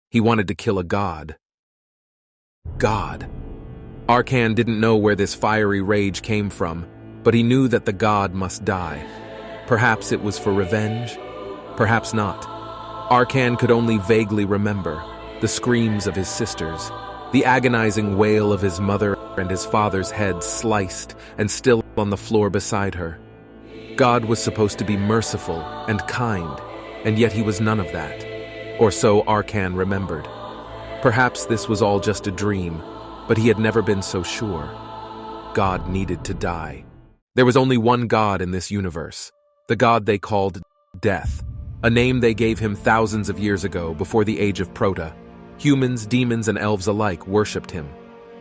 He wanted to kill a god. God. Arcan didn't know where this fiery rage came from, but he knew that the god must die. Perhaps it was for revenge, perhaps not. Arcan could only vaguely remember the screams of his sisters, the agonizing wail of his mother and his father's head sliced and still on the floor beside her. God was supposed to be merciful and kind, and yet he was none of that. Or so Arcan remembered. Perhaps this was all just a dream, but he had never been so sure. God needed to die. There was only one God in this universe, the God they called Death, a name they gave him thousands of years ago before the age of Próta. Humans, demons, and elves alike worshipped him.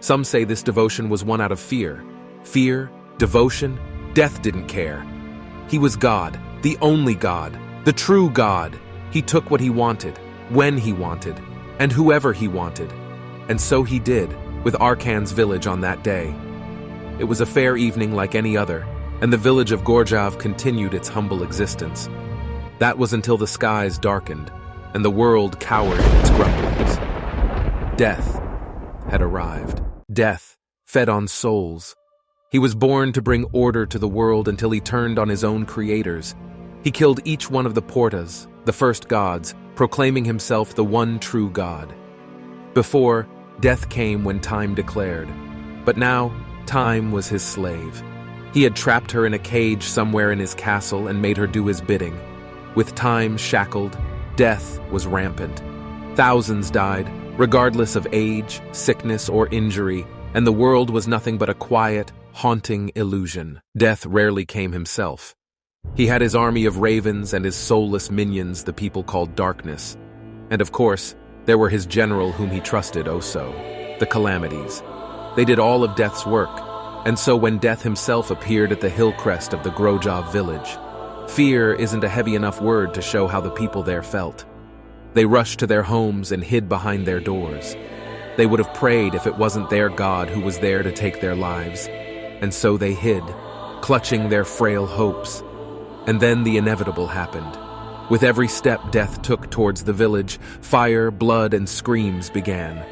Some say this devotion was one out of fear. Fear, devotion, Death didn't care. He was God, the only God, the true God. He took what he wanted, when he wanted, and whoever he wanted. And so he did, with Arcan's village on that day. It was a fair evening like any other, and the village of Gorjav continued its humble existence. That was until the skies darkened, and the world cowered in its grumblings. Death had arrived. Death fed on souls. He was born to bring order to the world until he turned on his own creators. He killed each one of the Prótas, the first gods, proclaiming himself the one true God. Before, death came when time declared, but now time was his slave. He had trapped her in a cage somewhere in his castle and made her do his bidding. With time shackled, death was rampant. Thousands died, regardless of age, sickness, or injury, and the world was nothing but a quiet, haunting illusion. Death rarely came himself. He had his army of ravens and his soulless minions the people called darkness. And of course, there were his general whom he trusted oh so, the calamities. They did all of Death's work, and so when Death himself appeared at the hill crest of the Gorjav village, fear isn't a heavy enough word to show how the people there felt. They rushed to their homes and hid behind their doors. They would have prayed if it wasn't their God who was there to take their lives. And so they hid, clutching their frail hopes. And then the inevitable happened. With every step Death took towards the village, fire, blood, and screams began.